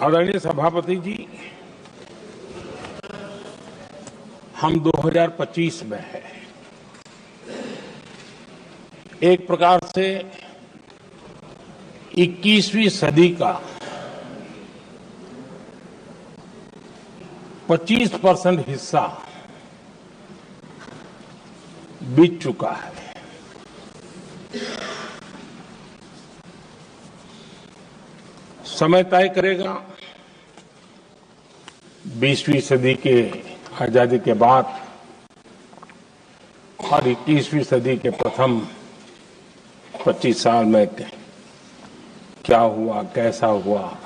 आदरणीय सभापति जी, हम 2025 में हैं। एक प्रकार से 21वीं सदी का 25% हिस्सा बीत चुका है। समय तय करेगा 20वीं सदी के आजादी के बाद और 21वीं सदी के प्रथम 25 साल में क्या हुआ, कैसा हुआ।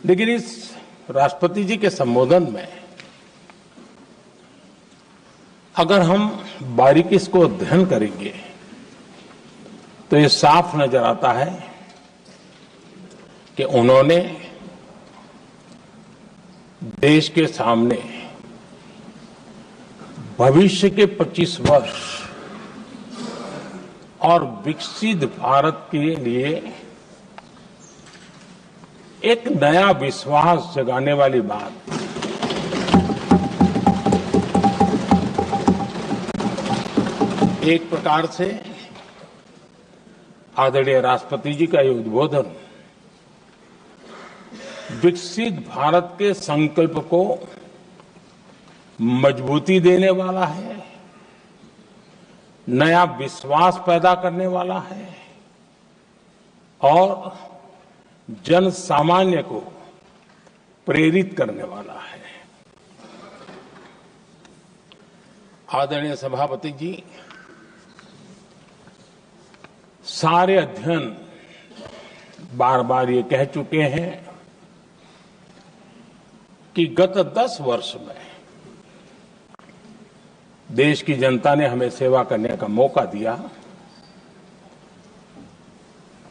लेकिन इस राष्ट्रपति जी के संबोधन में अगर हम बारीकी इसको अध्ययन करेंगे तो ये साफ नजर आता है कि उन्होंने देश के सामने भविष्य के 25 वर्ष और विकसित भारत के लिए एक नया विश्वास जगाने वाली बात, एक प्रकार से आदरणीय राष्ट्रपति जी का ये उद्बोधन विकसित भारत के संकल्प को मजबूती देने वाला है, नया विश्वास पैदा करने वाला है और जन सामान्य को प्रेरित करने वाला है। आदरणीय सभापति जी, सारे अध्ययन बार बार ये कह चुके हैं कि गत 10 वर्ष में देश की जनता ने हमें सेवा करने का मौका दिया।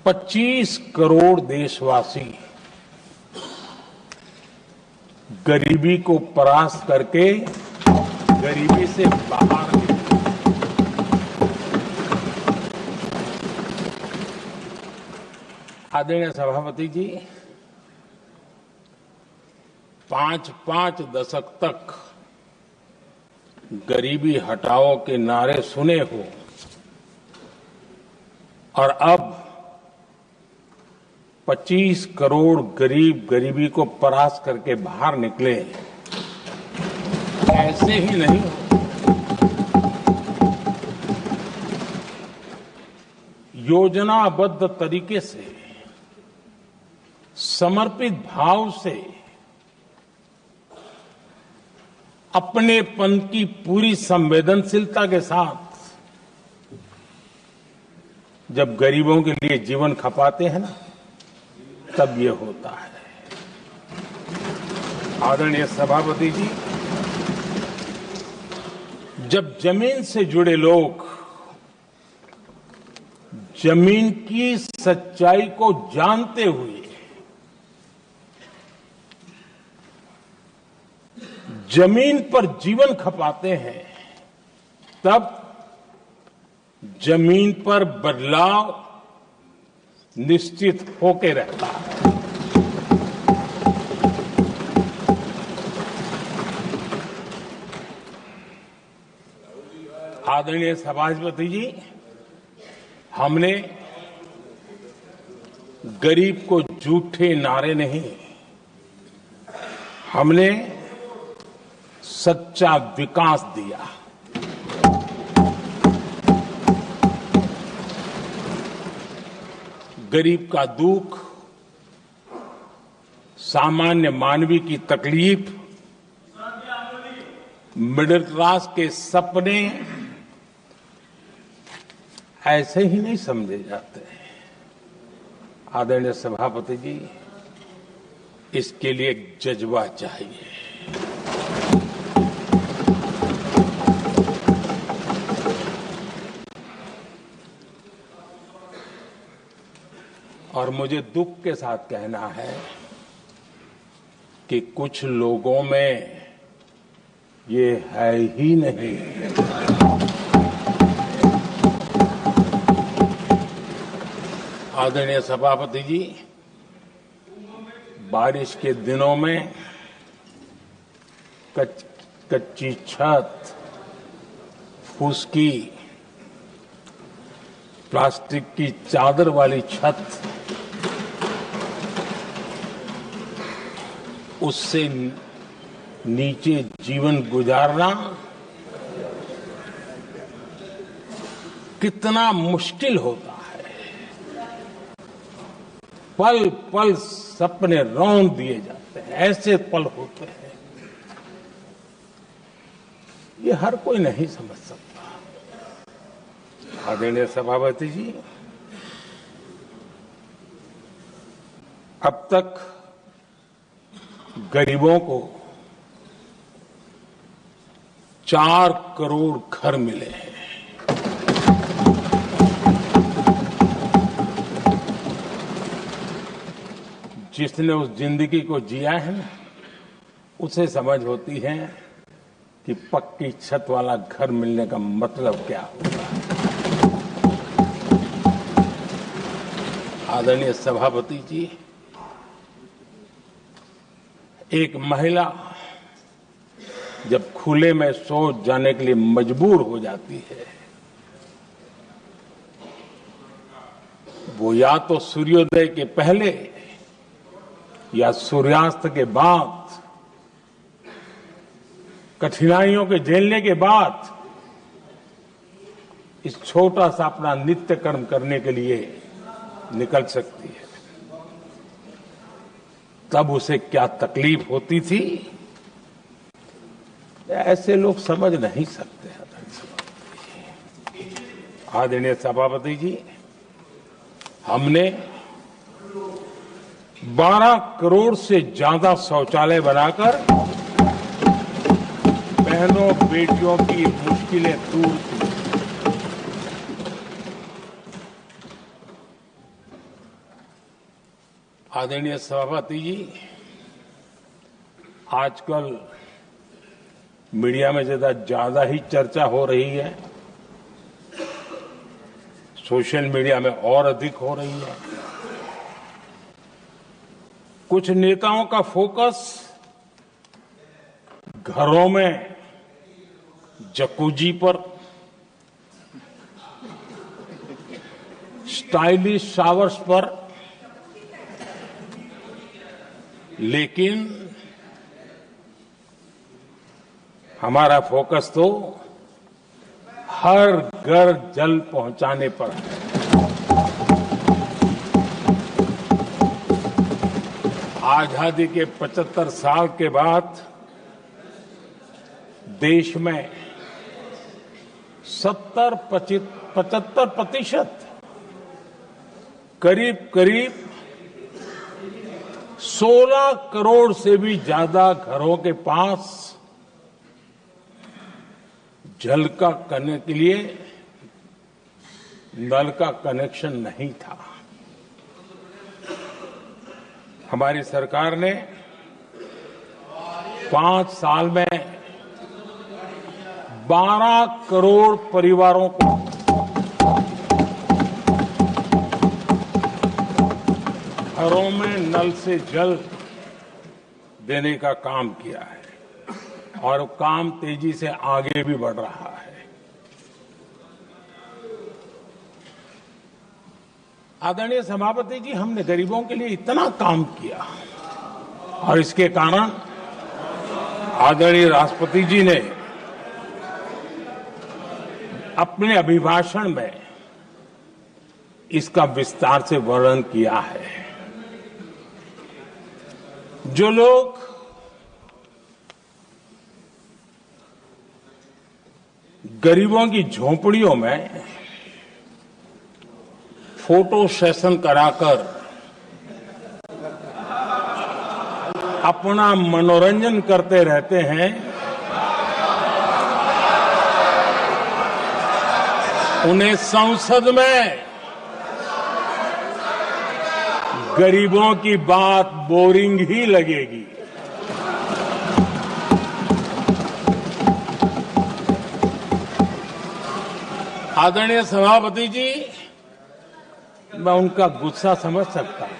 25 करोड़ देशवासी गरीबी को परास्त करके गरीबी से बाहर निकले। आदरणीय सभापति जी, 5 दशक तक गरीबी हटाओ के नारे सुने हो और अब 25 करोड़ गरीब गरीबी को परास्त करके बाहर निकले, ऐसे ही नहीं हो। योजनाबद्ध तरीके से, समर्पित भाव से, अपनेपन की पूरी संवेदनशीलता के साथ जब गरीबों के लिए जीवन खपाते हैं ना, तब ये होता है। आदरणीय सभापति जी, जब जमीन से जुड़े लोग जमीन की सच्चाई को जानते हुए जमीन पर जीवन खपाते हैं, तब जमीन पर बदलाव निश्चित होके रहता है। आदरणीय सभापति जी, हमने गरीब को झूठे नारे नहीं, हमने सच्चा विकास दिया। गरीब का दुख, सामान्य मानवी की तकलीफ, मिडिल क्लास के सपने ऐसे ही नहीं समझे जाते। आदरणीय सभापति जी, इसके लिए एक जज्बा चाहिए। और मुझे दुख के साथ कहना है कि कुछ लोगों में ये है ही नहीं। आदरणीय सभापति जी, बारिश के दिनों में कच्ची छत, फूसकी, प्लास्टिक की चादर वाली छत, उससे नीचे जीवन गुजारना कितना मुश्किल होता है। पल पल सपने रौंद दिए जाते हैं, ऐसे पल होते हैं, ये हर कोई नहीं समझ सकता। आदरणीय सभापति जी, अब तक गरीबों को 4 करोड़ घर मिले हैं। जिसने उस जिंदगी को जिया है ना, उसे समझ होती है कि पक्की छत वाला घर मिलने का मतलब क्या होगा। आदरणीय सभापति जी, एक महिला जब खुले में शौच जाने के लिए मजबूर हो जाती है, वो या तो सूर्योदय के पहले या सूर्यास्त के बाद, कठिनाइयों के झेलने के बाद इस छोटा सा अपना नित्य कर्म करने के लिए निकल सकती है। तब उसे क्या तकलीफ होती थी, ऐसे लोग समझ नहीं सकते। आदरणीय सभापति जी, हमने 12 करोड़ से ज्यादा शौचालय बनाकर बहनों बेटियों की मुश्किलें दूर की। आदरणीय सभापति जी, आजकल मीडिया में ज्यादा ही चर्चा हो रही है, सोशल मीडिया में और अधिक हो रही है। कुछ नेताओं का फोकस घरों में जकूजी पर, स्टाइलिश शावर्स पर, लेकिन हमारा फोकस तो हर घर जल पहुंचाने पर है। आजादी के 75 साल के बाद देश में 75% करीब 16 करोड़ से भी ज्यादा घरों के पास जल का करने के लिए नल का कनेक्शन नहीं था। हमारी सरकार ने 5 साल में 12 करोड़ परिवारों को घरों में नल से जल देने का काम किया है और काम तेजी से आगे भी बढ़ रहा है। आदरणीय सभापति जी, हमने गरीबों के लिए इतना काम किया और इसके कारण आदरणीय राष्ट्रपति जी ने अपने अभिभाषण में इसका विस्तार से वर्णन किया है। जो लोग गरीबों की झोंपड़ियों में फोटो सेशन कराकर अपना मनोरंजन करते रहते हैं, उन्हें संसद में गरीबों की बात बोरिंग ही लगेगी। आदरणीय सभापति जी, मैं उनका गुस्सा समझ सकता हूं।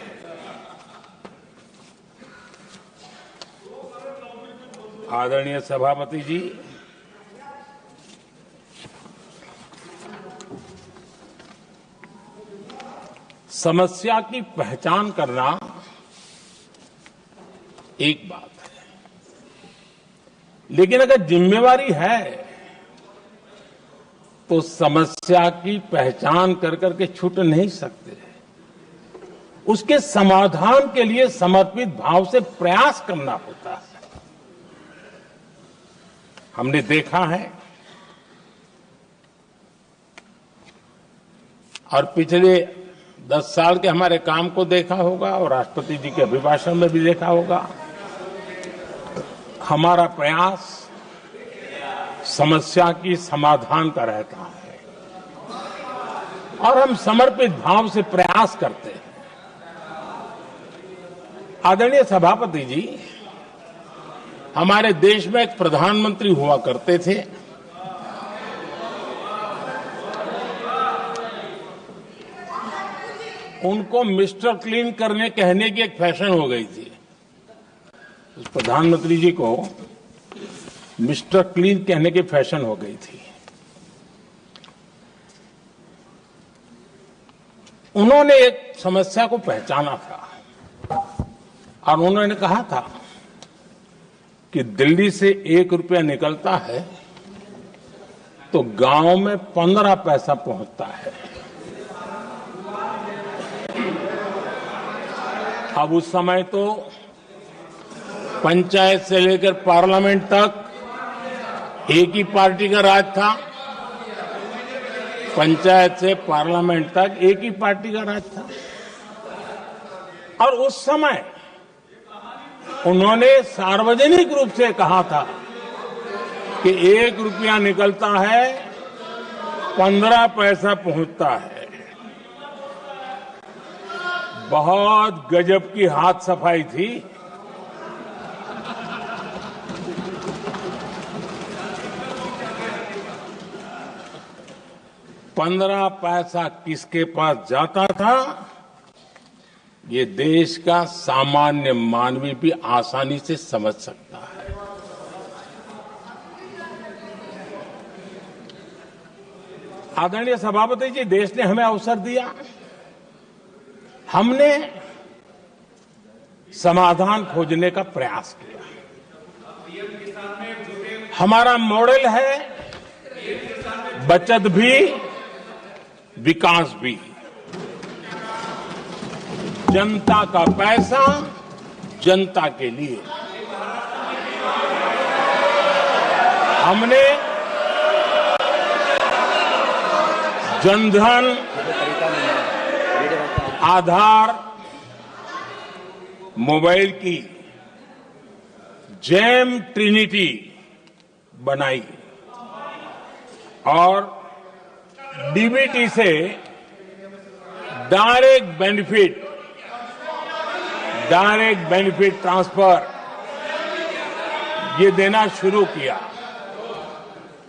आदरणीय सभापति जी, समस्या की पहचान करना एक बात है, लेकिन अगर जिम्मेवारी है तो समस्या की पहचान कर करके छूट नहीं सकते। उसके समाधान के लिए समर्पित भाव से प्रयास करना होता है। हमने देखा है और पिछले 10 साल के हमारे काम को देखा होगा और राष्ट्रपति जी के अभिभाषण में भी देखा होगा। हमारा प्रयास समस्या की समाधान का रहता है और हम समर्पित भाव से प्रयास करते हैं। आदरणीय सभापति जी, हमारे देश में एक प्रधानमंत्री हुआ करते थे। उनको मिस्टर क्लीन करने कहने की एक फैशन हो गई थी। उस प्रधानमंत्री जी को मिस्टर क्लीन कहने की फैशन हो गई थी। उन्होंने एक समस्या को पहचाना था और उन्होंने कहा था कि दिल्ली से 1 रुपया निकलता है तो गांव में 15 पैसा पहुंचता है। अब उस समय तो पंचायत से लेकर पार्लियामेंट तक एक ही पार्टी का राज था। पंचायत से पार्लियामेंट तक एक ही पार्टी का राज था और उस समय उन्होंने सार्वजनिक रूप से कहा था कि 1 रुपया निकलता है 15 पैसा पहुंचता है। बहुत गजब की हाथ सफाई थी। पंद्रह पैसा किसके पास जाता था, ये देश का सामान्य मानवी भी आसानी से समझ सकता है। आदरणीय सभापति जी, देश ने हमें अवसर दिया, हमने समाधान खोजने का प्रयास किया। हमारा मॉडल है बचत भी विकास भी। जनता का पैसा जनता के लिए। हमने जनधन, आधार, मोबाइल की जेम ट्रिनिटी बनाई और डीबीटी से डायरेक्ट बेनिफिट ट्रांसफर ये देना शुरू किया।